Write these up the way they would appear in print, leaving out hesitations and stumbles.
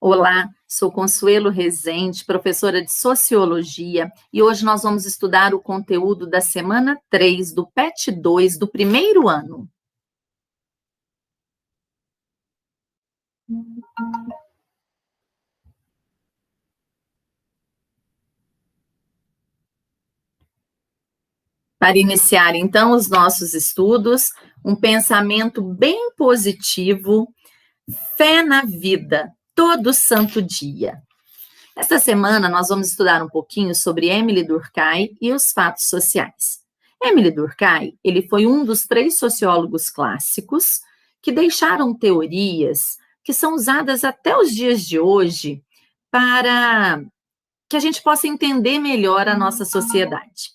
Olá, sou Consuelo Rezende, professora de Sociologia, e hoje nós vamos estudar o conteúdo da semana 3 do PET 2 do primeiro ano. Para iniciar, então, os nossos estudos, um pensamento bem positivo, fé na vida, todo santo dia. Esta semana, nós vamos estudar um pouquinho sobre Émile Durkheim e os fatos sociais. Émile Durkheim, ele foi um dos 3 sociólogos clássicos que deixaram teorias que são usadas até os dias de hoje para que a gente possa entender melhor a nossa sociedade.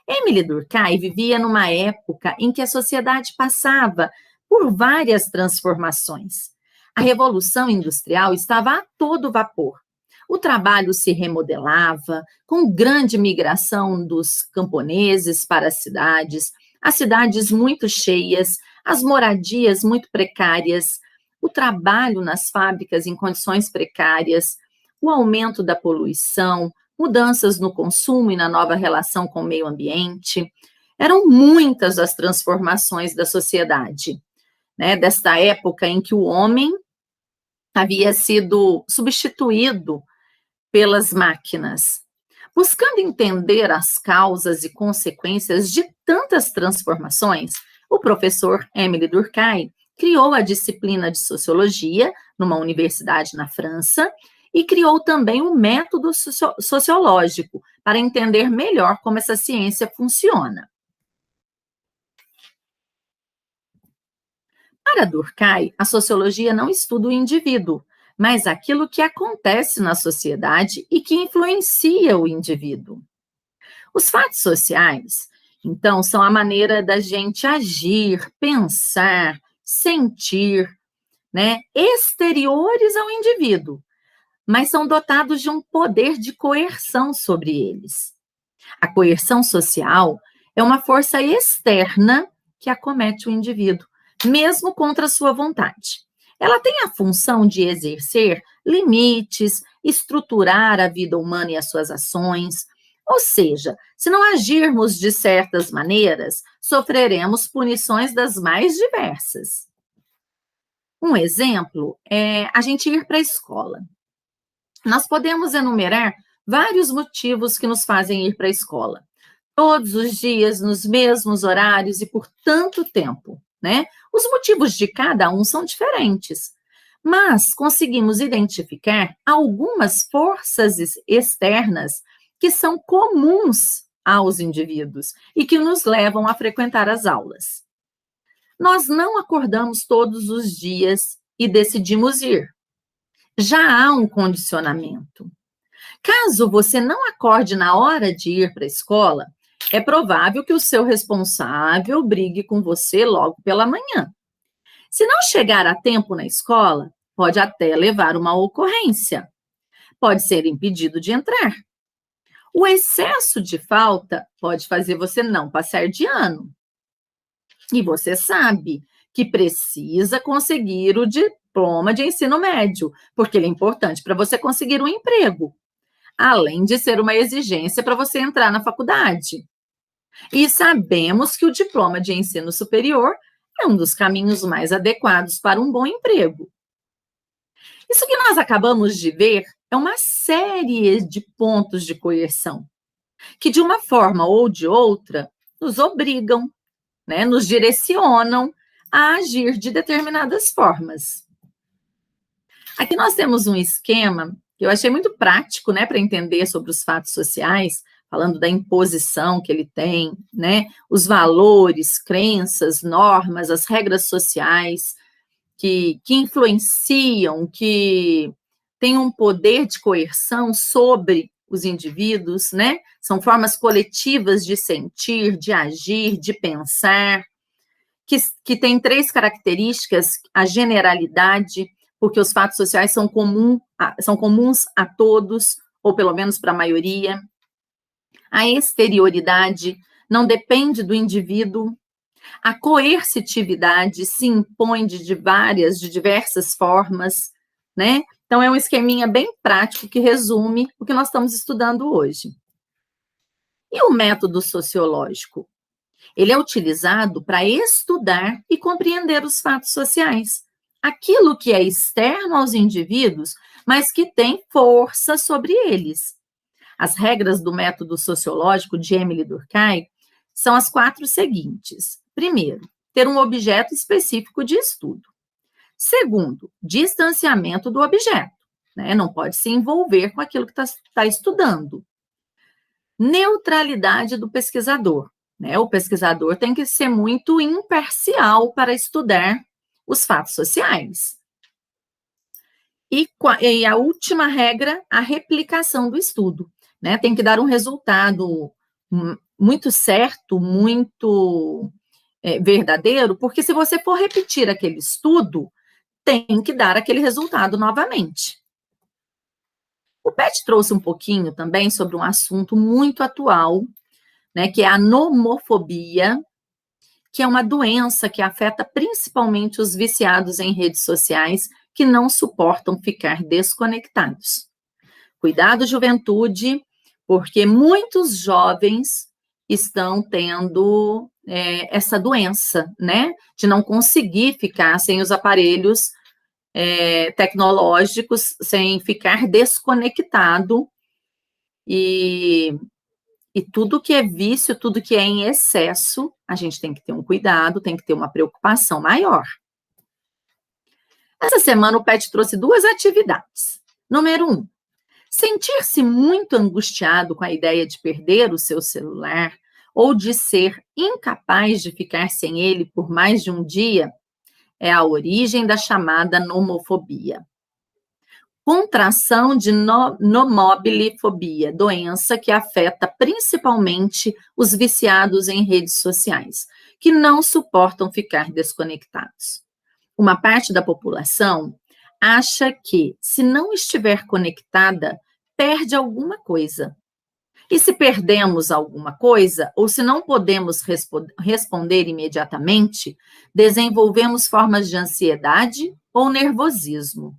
Émile Durkheim vivia numa época em que a sociedade passava por várias transformações. A Revolução Industrial estava a todo vapor. O trabalho se remodelava, com grande migração dos camponeses para as cidades muito cheias, as moradias muito precárias, o trabalho nas fábricas em condições precárias, o aumento da poluição, mudanças no consumo e na nova relação com o meio ambiente. Eram muitas as transformações da sociedade, né, desta época em que o homem havia sido substituído pelas máquinas. Buscando entender as causas e consequências de tantas transformações, o professor Émile Durkheim criou a disciplina de sociologia numa universidade na França e criou também um método sociológico para entender melhor como essa ciência funciona. Para Durkheim, a sociologia não estuda o indivíduo, mas aquilo que acontece na sociedade e que influencia o indivíduo. Os fatos sociais, então, são a maneira da gente agir, pensar, sentir, né, exteriores ao indivíduo, mas são dotados de um poder de coerção sobre eles. A coerção social é uma força externa que acomete o indivíduo, mesmo contra a sua vontade. Ela tem a função de exercer limites, estruturar a vida humana e as suas ações. Ou seja, se não agirmos de certas maneiras, sofreremos punições das mais diversas. Um exemplo é a gente ir para a escola. Nós podemos enumerar vários motivos que nos fazem ir para a escola. Todos os dias, nos mesmos horários e por tanto tempo, né? Os motivos de cada um são diferentes, mas conseguimos identificar algumas forças externas que são comuns aos indivíduos e que nos levam a frequentar as aulas. Nós não acordamos todos os dias e decidimos ir. Já há um condicionamento. Caso você não acorde na hora de ir para a escola, é provável que o seu responsável brigue com você logo pela manhã. Se não chegar a tempo na escola, pode até levar uma ocorrência. Pode ser impedido de entrar. O excesso de falta pode fazer você não passar de ano. E você sabe que precisa conseguir o diploma de ensino médio, porque ele é importante para você conseguir um emprego, além de ser uma exigência para você entrar na faculdade. E sabemos que o diploma de ensino superior é um dos caminhos mais adequados para um bom emprego. Isso que nós acabamos de ver é uma série de pontos de coerção, que de uma forma ou de outra nos obrigam, né, nos direcionam a agir de determinadas formas. Aqui nós temos um esquema que eu achei muito prático, né, para entender sobre os fatos sociais, falando da imposição que ele tem, né, os valores, crenças, normas, as regras sociais que influenciam, que têm um poder de coerção sobre os indivíduos, né? São formas coletivas de sentir, de agir, de pensar, que têm 3 características: a generalidade, porque os fatos sociais são comuns a todos, ou pelo menos para a maioria. A exterioridade não depende do indivíduo. A coercitividade se impõe de diversas formas, né? Então, é um esqueminha bem prático que resume o que nós estamos estudando hoje. E o método sociológico? Ele é utilizado para estudar e compreender os fatos sociais, aquilo que é externo aos indivíduos, mas que tem força sobre eles. As regras do método sociológico de Emile Durkheim são as 4 seguintes. Primeiro, ter um objeto específico de estudo. Segundo, distanciamento do objeto, né? Não pode se envolver com aquilo que está estudando. Neutralidade do pesquisador, né? O pesquisador tem que ser muito imparcial para estudar os fatos sociais. E a última regra, a replicação do estudo, né? Tem que dar um resultado muito certo, muito verdadeiro, porque se você for repetir aquele estudo, tem que dar aquele resultado novamente. O Pet trouxe um pouquinho também sobre um assunto muito atual, né, que é a nomofobia, que é uma doença que afeta principalmente os viciados em redes sociais que não suportam ficar desconectados. Cuidado, juventude, porque muitos jovens estão tendo essa doença, né, de não conseguir ficar sem os aparelhos tecnológicos, sem ficar desconectado, e tudo que é vício, tudo que é em excesso, a gente tem que ter um cuidado, tem que ter uma preocupação maior. Essa semana o PET trouxe 2 atividades. Número 1, sentir-se muito angustiado com a ideia de perder o seu celular ou de ser incapaz de ficar sem ele por mais de um dia é a origem da chamada nomofobia. Contração de nomobilifobia, doença que afeta principalmente os viciados em redes sociais, que não suportam ficar desconectados. Uma parte da população acha que, se não estiver conectada, perde alguma coisa. E se perdemos alguma coisa, ou se não podemos responder imediatamente, desenvolvemos formas de ansiedade ou nervosismo.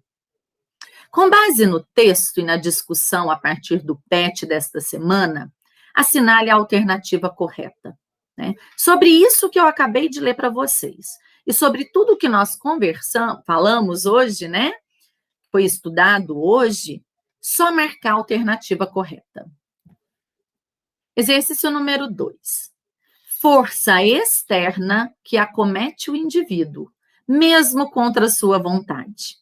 Com base no texto e na discussão a partir do PET desta semana, assinale a alternativa correta, né? Sobre isso que eu acabei de ler para vocês, e sobre tudo que nós falamos hoje, né? Foi estudado hoje, só marcar a alternativa correta. Exercício número 2. Força externa que acomete o indivíduo, mesmo contra sua vontade.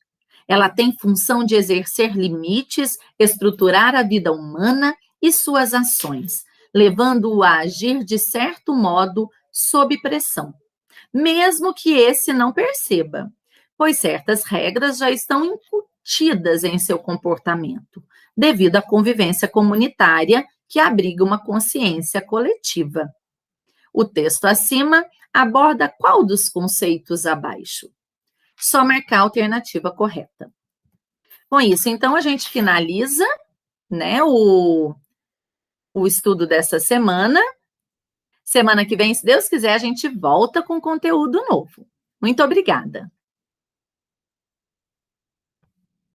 Ela tem função de exercer limites, estruturar a vida humana e suas ações, levando-o a agir de certo modo sob pressão, mesmo que esse não perceba, pois certas regras já estão incutidas em seu comportamento, devido à convivência comunitária que abriga uma consciência coletiva. O texto acima aborda qual dos conceitos abaixo? Só marcar a alternativa correta. Com isso, então, a gente finaliza, né, o estudo dessa semana. Semana que vem, se Deus quiser, a gente volta com conteúdo novo. Muito obrigada.